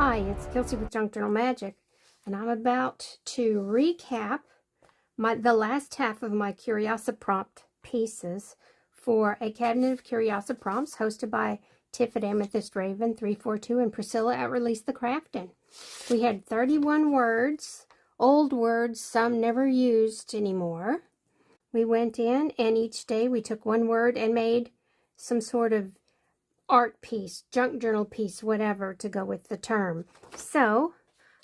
Hi, it's Kelsey with Junk Journal Magic, and I'm about to recap the last half of my Curiosiprompt pieces for a cabinet of Curiosiprompts hosted by Tiff at Amethyst Raven 342 and Priscilla at Release the Craftin'. We had 31 words, old words, some never used anymore. We went in, and each day we took one word and made some sort of art piece, junk journal piece, whatever, to go with the term. So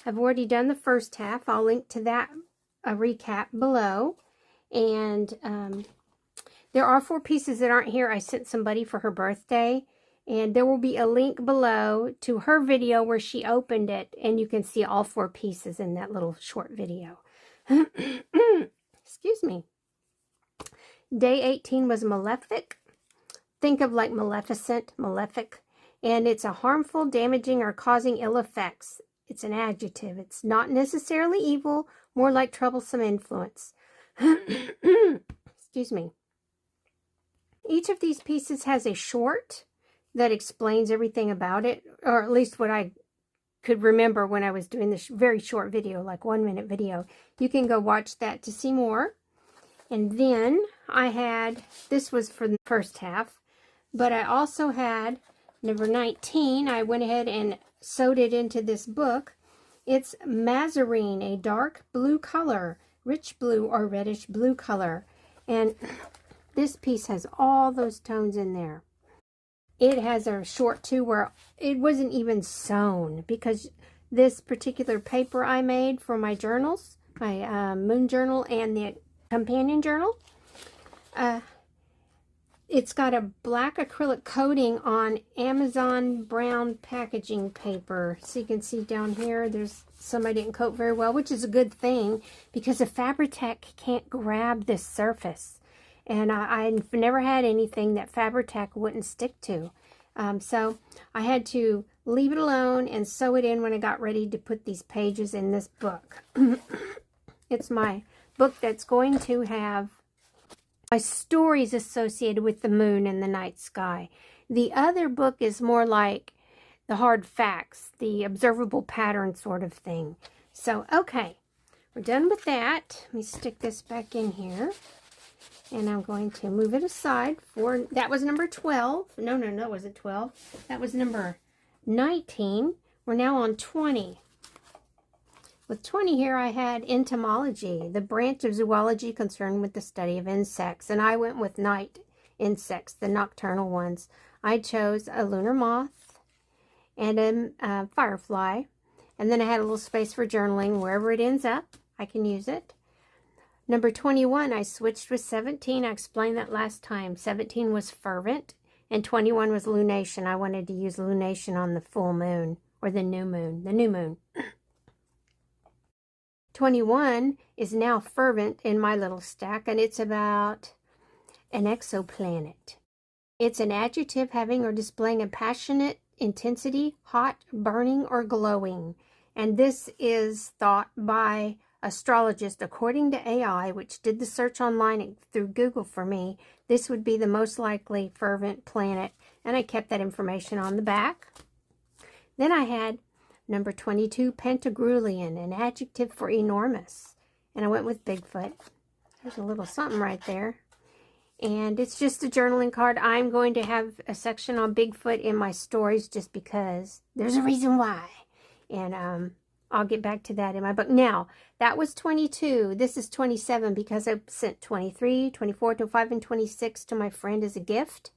I've already done the first half. I'll link to that, a recap below. And there are 4 pieces that aren't here. I sent somebody for her birthday, and there will be a link below to her video where she opened it, and you can see all 4 pieces in that little short video. Excuse me. Day 18 was Malefic. Think of like maleficent, malefic, and it's a harmful, damaging, or causing ill effects. It's an adjective. It's not necessarily evil, more like troublesome influence. Excuse me. Each of these pieces has a short that explains everything about it, or at least what I could remember when I was doing this very short video, like 1-minute video. You can go watch that to see more. And then I had, this was for the first half, but I also had number 19. I went ahead and sewed it into this book. It's Mazarine, a dark blue color, rich blue or reddish blue color. And this piece has all those tones in there. It has a short too where it wasn't even sewn, because this particular paper I made for my journals, my moon journal and the companion journal, it's got a black acrylic coating on Amazon brown packaging paper. So you can see down here, there's some I didn't coat very well, which is a good thing because the Fabri-Tac can't grab this surface. And I've never had anything that Fabri-Tac wouldn't stick to. So I had to leave it alone and sew it in when I got ready to put these pages in this book. It's my book that's going to have my stories associated with the moon and the night sky. The other book is more like the hard facts, the observable pattern sort of thing. So, okay, we're done with that. Let me stick this back in here. And I'm going to move it aside for, that was number 12. No, that wasn't 12. That was number 19. We're now on 20. With 20 here, I had entomology, the branch of zoology concerned with the study of insects. And I went with night insects, the nocturnal ones. I chose a lunar moth and a firefly. And then I had a little space for journaling. Wherever it ends up, I can use it. Number 21, I switched with 17. I explained that last time. 17 was fervent, and 21 was lunation. I wanted to use lunation on the full moon, or the new moon. 21 is now fervent in my little stack, and it's about an exoplanet. It's an adjective having or displaying a passionate intensity, hot, burning, or glowing. And this is thought by astrologist, according to AI, which did the search online through Google for me, this would be the most likely fervent planet, and I kept that information on the back. Then I had number 22, Pentagruelian, an adjective for enormous, and I went with Bigfoot. There's a little something right there, and it's just a journaling card. I'm going to have a section on Bigfoot in my stories just because there's a reason why, and I'll get back to that in my book. Now, that was 22. This is 27 because I sent 23, 24, 25, and 26 to my friend as a gift.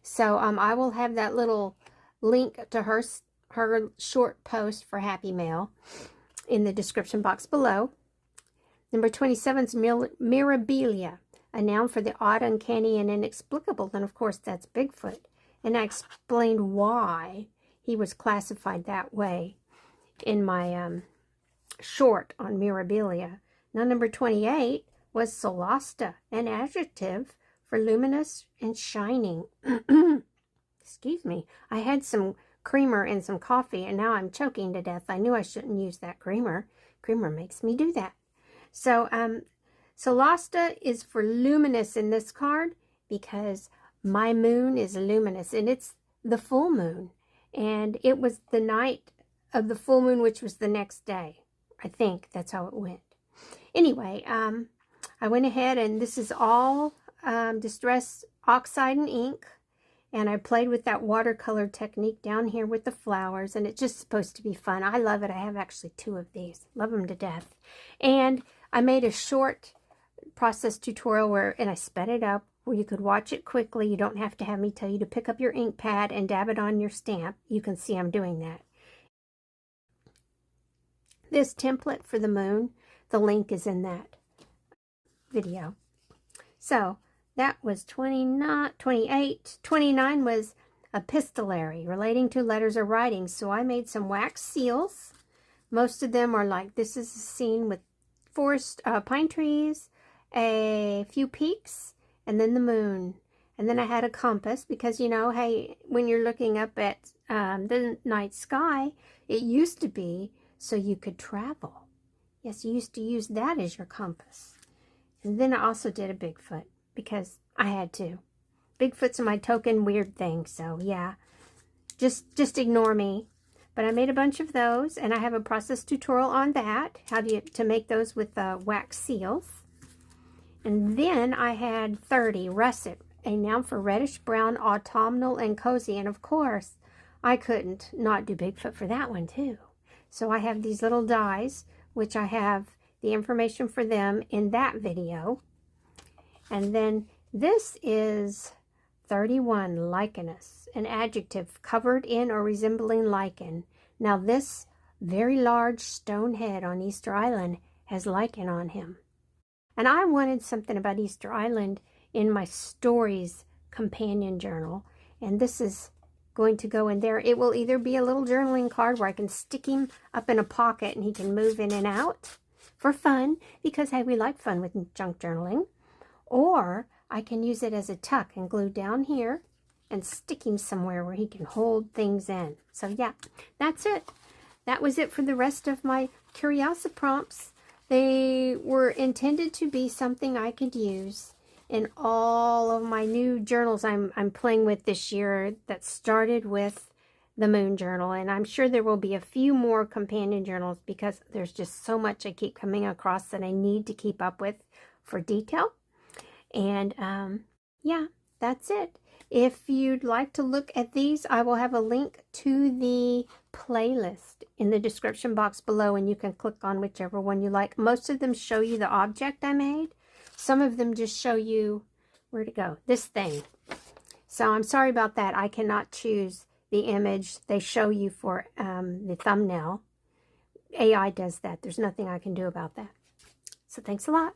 So I will have that little link to her short post for Happy Mail in the description box below. Number 27 is mirabilia, a noun for the odd, uncanny, and inexplicable. And of course, that's Bigfoot. And I explained why he was classified that way in my short on mirabilia. Now, number 28 was solasta, an adjective for luminous and shining. Excuse me. I had some creamer and some coffee, and now I'm choking to death. I knew I shouldn't use that creamer. Creamer makes me do that. So, solasta is for luminous in this card because my moon is luminous, and it's the full moon. And it was the night of the full moon, which was the next day. I think that's how it went. Anyway, I went ahead, and this is all Distress Oxide and ink. And I played with that watercolor technique down here with the flowers, and it's just supposed to be fun. I love it. I have actually 2 of these. Love them to death. And I made a short process tutorial and I sped it up where you could watch it quickly. You don't have to have me tell you to pick up your ink pad and dab it on your stamp. You can see I'm doing that. This template for the moon, the link is in that video. So that was 28. 29 was epistolary, relating to letters or writings. So I made some wax seals. Most of them are like, this is a scene with forest, pine trees, a few peaks, and then the moon. And then I had a compass because, you know, hey, when you're looking up at the night sky, it used to be so you could travel. Yes, you used to use that as your compass. And then I also did a Bigfoot because I had to. Bigfoot's my token weird thing, so yeah. Just ignore me. But I made a bunch of those, and I have a process tutorial on that, how to make those with wax seals. And then I had 30 russet, a noun for reddish brown, autumnal, and cozy. And of course, I couldn't not do Bigfoot for that one too. So I have these little dies, which I have the information for them in that video. And then this is 31, lichenous, an adjective covered in or resembling lichen. Now this very large stone head on Easter Island has lichen on him. And I wanted something about Easter Island in my stories companion journal. And this is going to go in there. It will either be a little journaling card where I can stick him up in a pocket and he can move in and out for fun, because hey, we like fun with junk journaling. Or I can use it as a tuck and glue down here and stick him somewhere where he can hold things in. So yeah, that's it. That was it for the rest of my Curiosiprompts. They were intended to be something I could use in all of my new journals I'm playing with this year that started with the Moon Journal. And I'm sure there will be a few more companion journals because there's just so much I keep coming across that I need to keep up with for detail. And yeah, that's it. If you'd like to look at these, I will have a link to the playlist in the description box below, and you can click on whichever one you like. Most of them show you the object I made. Some of them just show you where to go, this thing. So I'm sorry about that. I cannot choose the image they show you for the thumbnail. AI does that. There's nothing I can do about that. So thanks a lot.